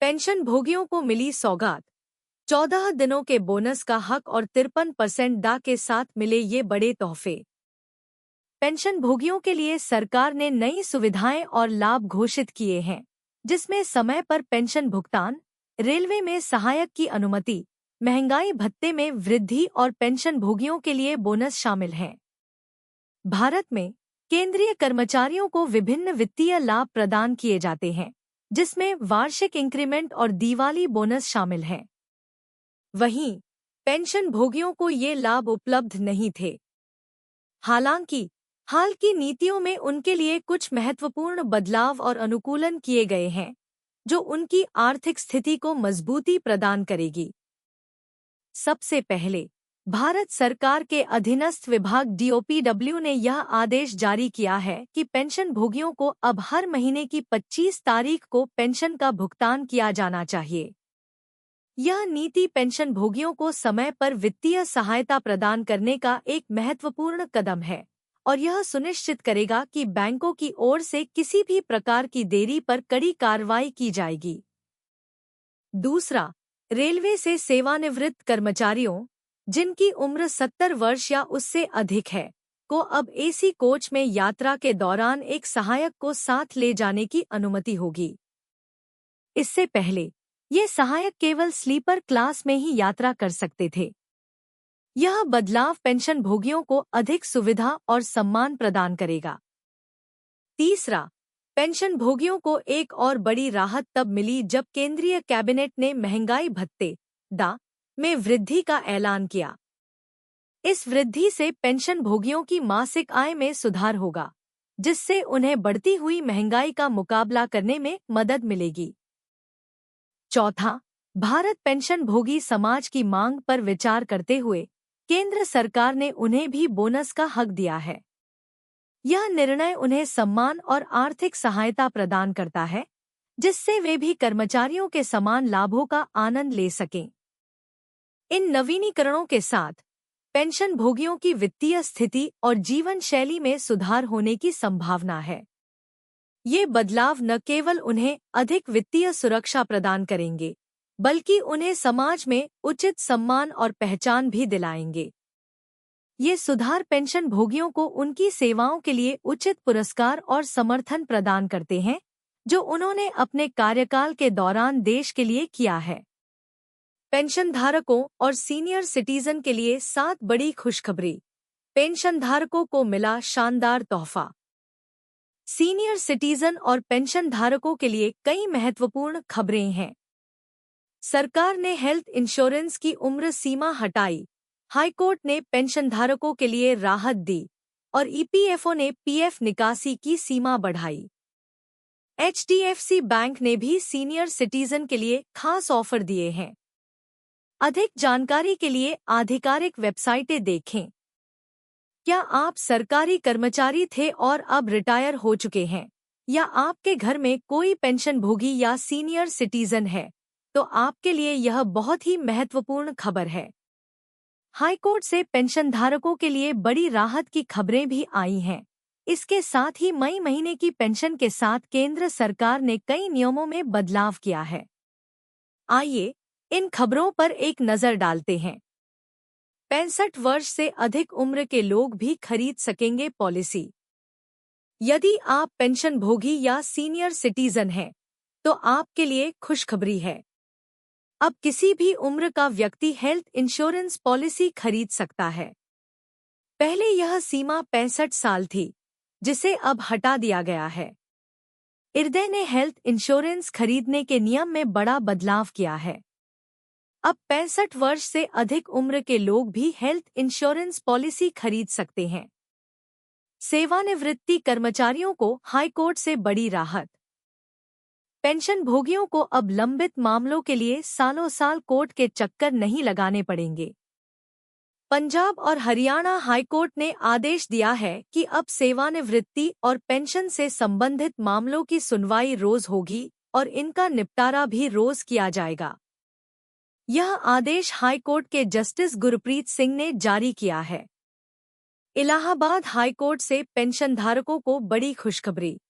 Pension भोगियों को मिली सौगात। 14 दिनों के बोनस का हक और 53% दा के साथ मिले ये बड़े तोहफे। पेंशन भोगियों के लिए सरकार ने नई सुविधाएं और लाभ घोषित किए हैं, जिसमें समय पर पेंशन भुगतान, रेलवे में सहायक की अनुमति, महंगाई भत्ते में वृद्धि और पेंशन भोगियों के लिए बोनस शामिल हैं। भारत में केंद्रीय कर्मचारियों को विभिन्न वित्तीय लाभ प्रदान किए जाते हैं, जिसमें वार्षिक इंक्रीमेंट और दिवाली बोनस शामिल हैं। वहीं पेंशन भोगियों को ये लाभ उपलब्ध नहीं थे। हालांकि हाल की नीतियों में उनके लिए कुछ महत्वपूर्ण बदलाव और अनुकूलन किए गए हैं, जो उनकी आर्थिक स्थिति को मजबूती प्रदान करेगी। सबसे पहले भारत सरकार के अधीनस्थ विभाग DOPW ने यह आदेश जारी किया है कि पेंशन भोगियों को अब हर महीने की 25 तारीख को पेंशन का भुगतान किया जाना चाहिए। यह नीति पेंशन भोगियों को समय पर वित्तीय सहायता प्रदान करने का एक महत्वपूर्ण कदम है और यह सुनिश्चित करेगा कि बैंकों की ओर से किसी भी प्रकार की देरी पर कड़ी कार्रवाई की जाएगी। दूसरा, रेलवे से सेवानिवृत्त कर्मचारियों, जिनकी उम्र 70 वर्ष या उससे अधिक है, को अब AC कोच में यात्रा के दौरान एक सहायक को साथ ले जाने की अनुमति होगी। इससे पहले ये सहायक केवल स्लीपर क्लास में ही यात्रा कर सकते थे। यह बदलाव पेंशन भोगियों को अधिक सुविधा और सम्मान प्रदान करेगा। तीसरा, पेंशन भोगियों को एक और बड़ी राहत तब मिली जब केंद्रीय कैबिनेट ने महंगाई भत्ते (DA) में वृद्धि का ऐलान किया। इस वृद्धि से पेंशन भोगियों की मासिक आय में सुधार होगा, जिससे उन्हें बढ़ती हुई महंगाई का मुकाबला करने में मदद मिलेगी। चौथा, भारत पेंशन भोगी समाज की मांग पर विचार करते हुए केंद्र सरकार ने उन्हें भी बोनस का हक दिया है। यह निर्णय उन्हें सम्मान और आर्थिक सहायता प्रदान करता है, जिससे वे भी कर्मचारियों के समान लाभों का आनंद ले सकें। इन नवीनीकरणों के साथ पेंशन भोगियों की वित्तीय स्थिति और जीवन शैली में सुधार होने की संभावना है। ये बदलाव न केवल उन्हें अधिक वित्तीय सुरक्षा प्रदान करेंगे, बल्कि उन्हें समाज में उचित सम्मान और पहचान भी दिलाएंगे। ये सुधार पेंशन भोगियों को उनकी सेवाओं के लिए उचित पुरस्कार और समर्थन प्रदान करते हैं, जो उन्होंने अपने कार्यकाल के दौरान देश के लिए किया है। पेंशनधारकों और सीनियर सिटीजन के लिए 7 बड़ी खुशखबरी। पेंशनधारकों को मिला शानदार तोहफा। सीनियर सिटीजन और पेंशनधारकों के लिए कई महत्वपूर्ण खबरें हैं। सरकार ने हेल्थ इंश्योरेंस की उम्र सीमा हटाई, हाईकोर्ट ने पेंशनधारकों के लिए राहत दी और EPFO ने PF निकासी की सीमा बढ़ाई। HDFC बैंक ने भी सीनियर सिटीजन के लिए खास ऑफर दिए हैं। अधिक जानकारी के लिए आधिकारिक वेबसाइटें देखें। क्या आप सरकारी कर्मचारी थे और अब रिटायर हो चुके हैं, या आपके घर में कोई पेंशन भोगी या सीनियर सिटीजन है, तो आपके लिए यह बहुत ही महत्वपूर्ण खबर है। हाईकोर्ट से पेंशनधारकों के लिए बड़ी राहत की खबरें भी आई हैं। इसके साथ ही मई महीने की पेंशन के साथ केंद्र सरकार ने कई नियमों में बदलाव किया है। आइए इन खबरों पर एक नज़र डालते हैं। 65 वर्ष से अधिक उम्र के लोग भी खरीद सकेंगे पॉलिसी। यदि आप पेंशन भोगी या सीनियर सिटीजन हैं, तो आपके लिए खुशखबरी है। अब किसी भी उम्र का व्यक्ति हेल्थ इंश्योरेंस पॉलिसी खरीद सकता है। पहले यह सीमा 65 साल थी, जिसे अब हटा दिया गया है। IRDAI ने हेल्थ इंश्योरेंस खरीदने के नियम में बड़ा बदलाव किया है। अब 65 वर्ष से अधिक उम्र के लोग भी हेल्थ इंश्योरेंस पॉलिसी खरीद सकते हैं। सेवानिवृत्ति कर्मचारियों को हाईकोर्ट से बड़ी राहत। पेंशन भोगियों को अब लंबित मामलों के लिए सालों साल कोर्ट के चक्कर नहीं लगाने पड़ेंगे। पंजाब और हरियाणा हाईकोर्ट ने आदेश दिया है कि अब सेवानिवृत्ति और पेंशन से संबंधित मामलों की सुनवाई रोज होगी और इनका निपटारा भी रोज किया जाएगा। यह आदेश हाईकोर्ट के जस्टिस गुरप्रीत सिंह ने जारी किया है। इलाहाबाद हाईकोर्ट से पेंशनधारकों को बड़ी खुशखबरी।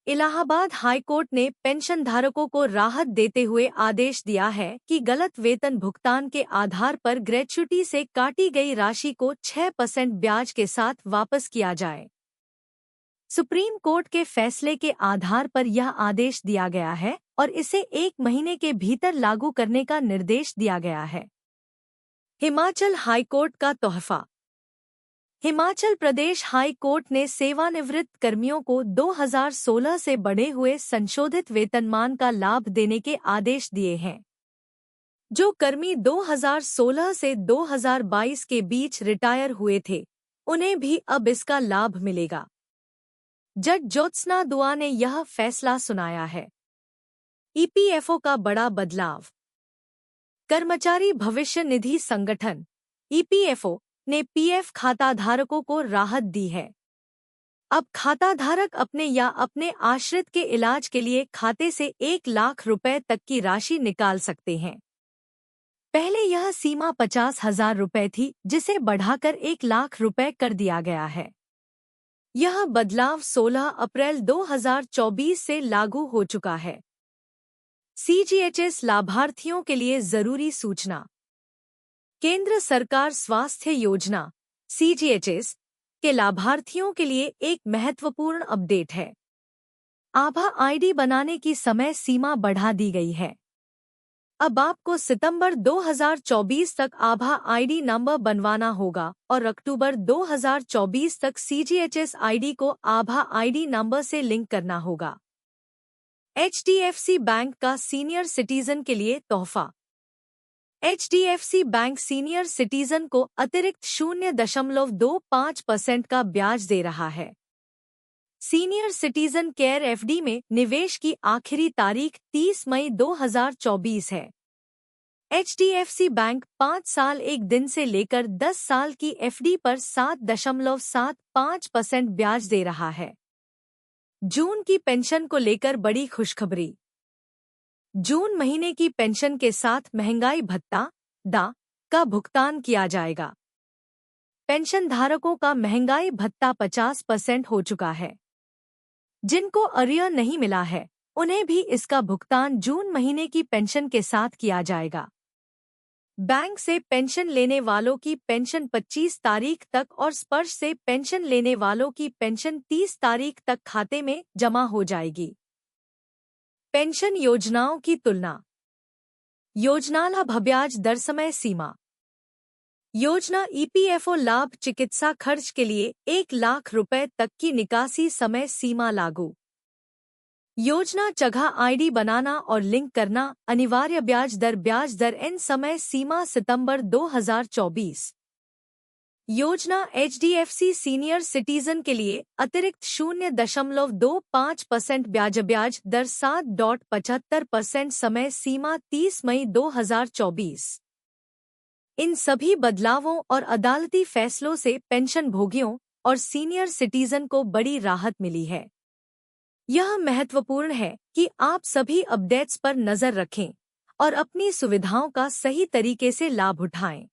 इलाहाबाद हाईकोर्ट ने पेंशनधारकों को राहत देते हुए आदेश दिया है कि गलत वेतन भुगतान के आधार पर ग्रेच्युटी से काटी गई राशि को 6% ब्याज के साथ वापस किया जाए। सुप्रीम कोर्ट के फैसले के आधार पर यह आदेश दिया गया है और इसे 1 महीने के भीतर लागू करने का निर्देश दिया गया है। हिमाचल हाईकोर्ट का तोहफा। हिमाचल प्रदेश हाई कोर्ट ने सेवानिवृत्त कर्मियों को 2016 से बढ़े हुए संशोधित वेतनमान का लाभ देने के आदेश दिए हैं। जो कर्मी 2016 से 2022 के बीच रिटायर हुए थे, उन्हें भी अब इसका लाभ मिलेगा। जज ज्योत्सना दुआ ने यह फैसला सुनाया है। ईपीएफओ का बड़ा बदलाव। कर्मचारी भविष्य निधि संगठन ईपीएफओ ने पीएफ खाताधारकों को राहत दी है। अब खाताधारक अपने या अपने आश्रित के इलाज के लिए खाते से 1 लाख रुपए तक की राशि निकाल सकते हैं। पहले यह सीमा 50,000 रुपए थी, जिसे बढ़ाकर 1 लाख रुपए कर दिया गया है। यह बदलाव 16 अप्रैल 2024 से लागू हो चुका है। सीजीएचएस लाभार्थियों के लिए जरूरी सूचना। केंद्र सरकार स्वास्थ्य योजना सीजीएचएस के लाभार्थियों के लिए एक महत्वपूर्ण अपडेट है। आभा आईडी बनाने की समय सीमा बढ़ा दी गई है। अब आपको सितंबर 2024 तक आभा आईडी नंबर बनवाना होगा और अक्टूबर 2024 तक सीजीएचएस आईडी को आभा आईडी नंबर से लिंक करना होगा। एचडीएफसी बैंक का सीनियर सिटीजन के लिए तोहफा। एचडीएफसी बैंक सीनियर सिटीजन को अतिरिक्त 0.25% का ब्याज दे रहा है। सीनियर सिटीजन केयर एफडी में निवेश की आखिरी तारीख 30 मई 2024 है। एचडीएफसी बैंक 5 साल 1 दिन से लेकर 10 साल की एफडी पर 7.75% ब्याज दे रहा है। जून की पेंशन को लेकर बड़ी खुशखबरी। जून महीने की पेंशन के साथ महंगाई भत्ता डा का भुगतान किया जाएगा। पेंशनधारकों का महंगाई भत्ता 50% हो चुका है। जिनको अरियर नहीं मिला है, उन्हें भी इसका भुगतान जून महीने की पेंशन के साथ किया जाएगा। बैंक से पेंशन लेने वालों की पेंशन 25 तारीख तक और स्पर्श से पेंशन लेने वालों की पेंशन 30 तारीख तक खाते में जमा हो जाएगी। पेंशन योजनाओं की तुलना। योजना लाभ ब्याज दर समय सीमा। योजना ईपीएफओ लाभ चिकित्सा खर्च के लिए 1 लाख रुपए तक की निकासी समय सीमा लागू। योजना जगह आईडी बनाना और लिंक करना अनिवार्य। ब्याज दर एन समय सीमा सितंबर 2024। योजना एचडीएफसी सीनियर सिटीजन के लिए अतिरिक्त 0.25% ब्याज दर 7.75% समय सीमा 30 मई 2024। इन सभी बदलावों और अदालती फैसलों से पेंशन भोगियों और सीनियर सिटीजन को बड़ी राहत मिली है। यह महत्वपूर्ण है कि आप सभी अपडेट्स पर नजर रखें और अपनी सुविधाओं का सही तरीके से लाभ उठाएं।